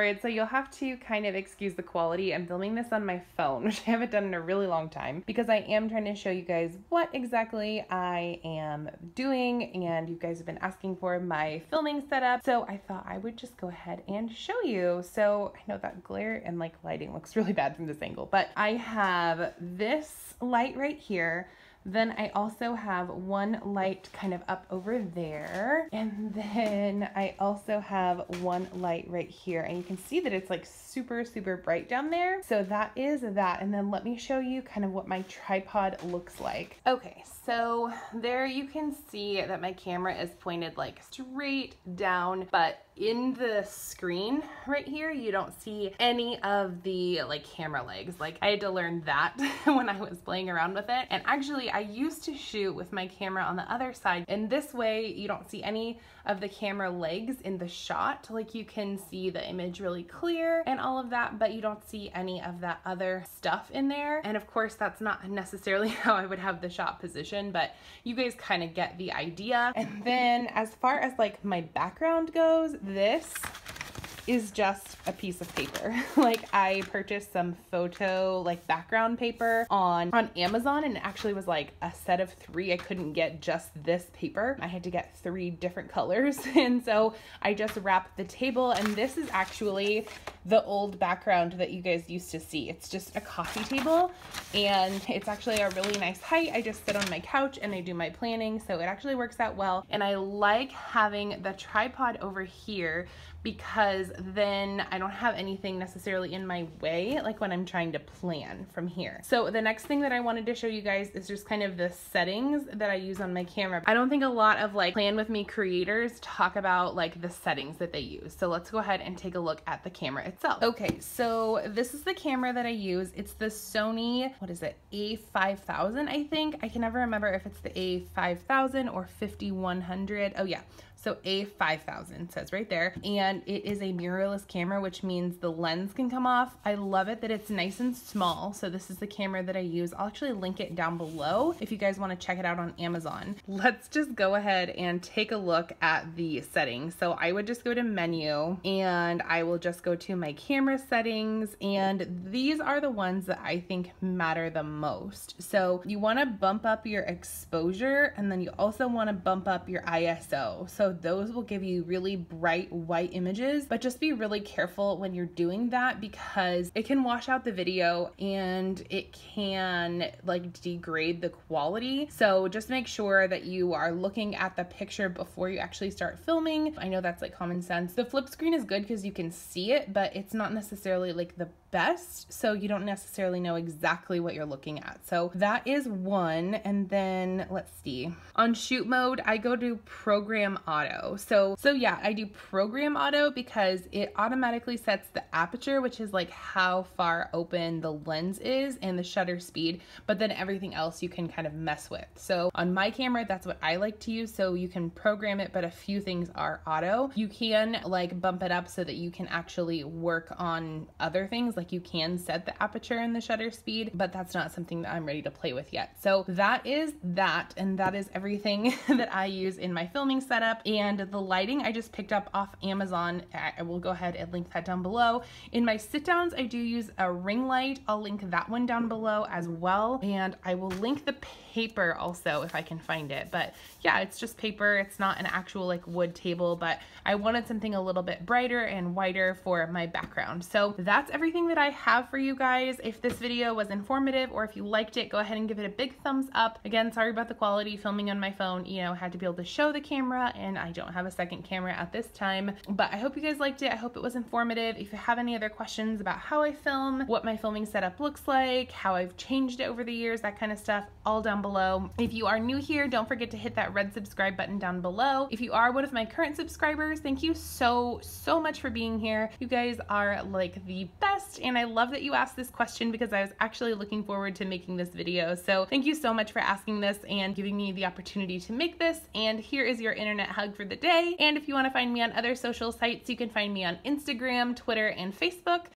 Alright, so you'll have to kind of excuse the quality. I'm filming this on my phone, which I haven't done in a really long time, because I am trying to show you guys what exactly I am doing, and you guys have been asking for my filming setup, so I thought I would just go ahead and show you. So I know that glare and like lighting looks really bad from this angle, but I have this light right here. Then I also have one light kind of up over there. And then I also have one light right here. And you can see that it's like super, super bright down there. So that is that. And then let me show you kind of what my tripod looks like. Okay, so there you can see that my camera is pointed like straight down, but in the screen right here, you don't see any of the like camera legs. Like I had to learn that when I was playing around with it. And actually I used to shoot with my camera on the other side. And this way you don't see any of the camera legs in the shot. Like you can see the image really clear and all of that, but you don't see any of that other stuff in there. And of course that's not necessarily how I would have the shot position, but you guys kind of get the idea. And then as far as like my background goes, this is just a piece of paper. Like I purchased some photo like background paper on Amazon, and it actually was like a set of 3. I couldn't get just this paper. I had to get 3 different colors. And so I just wrapped the table, and this is actually the old background that you guys used to see. It's just a coffee table, and it's actually a really nice height. I just sit on my couch and I do my planning, so it actually works out well. And I like having the tripod over here because then I don't have anything necessarily in my way, like when I'm trying to plan from here. So the next thing that I wanted to show you guys is just kind of the settings that I use on my camera. I don't think a lot of like Plan With Me creators talk about like the settings that they use. So let's go ahead and take a look at the camera itself. Okay, so this is the camera that I use. It's the Sony, what is it, A5000, I think. I can never remember if it's the A5000 or 5100. Oh yeah. So A5000 says right there, and it is a mirrorless camera, which means the lens can come off. I love it that it's nice and small. So this is the camera that I use. I'll actually link it down below if you guys want to check it out on Amazon. Let's just go ahead and take a look at the settings. So I would just go to menu, and I will just go to my camera settings, and these are the ones that I think matter the most. So you want to bump up your exposure, and then you also want to bump up your ISO. So those will give you really bright white images, but just be really careful when you're doing that because it can wash out the video and it can like degrade the quality. So just make sure that you are looking at the picture before you actually start filming. I know that's like common sense. The flip screen is good because you can see it, but it's not necessarily like the best, so you don't necessarily know exactly what you're looking at. So that is one. And then let's see, on shoot mode I go to program auto. So yeah, I do program auto because it automatically sets the aperture, which is like how far open the lens is, and the shutter speed, but then everything else you can kind of mess with. So on my camera, that's what I like to use. So you can program it, but a few things are auto. You can like bump it up so that you can actually work on other things, like you can set the aperture and the shutter speed, but that's not something that I'm ready to play with yet. So that is that, and that is everything that I use in my filming setup. And the lighting I just picked up off Amazon. I will go ahead and link that down below. In my sit downs, I do use a ring light. I'll link that one down below as well. And I will link the paper also if I can find it. But yeah, it's just paper. It's not an actual like wood table, but I wanted something a little bit brighter and whiter for my background. So that's everything that I have for you guys. If this video was informative or if you liked it, go ahead and give it a big thumbs up. Again, sorry about the quality. Filming on my phone, you know, had to be able to show the camera, and I don't have a second camera at this time, but I hope you guys liked it. I hope it was informative. If you have any other questions about how I film, what my filming setup looks like, how I've changed it over the years, that kind of stuff, all down below. If you are new here, don't forget to hit that red subscribe button down below. If you are one of my current subscribers, thank you so much for being here. You guys are like the best, and I love that you asked this question because I was actually looking forward to making this video. So thank you so much for asking this and giving me the opportunity to make this, and here is your internet hug for the day. And if you want to find me on other social sites, you can find me on Instagram, Twitter, and Facebook.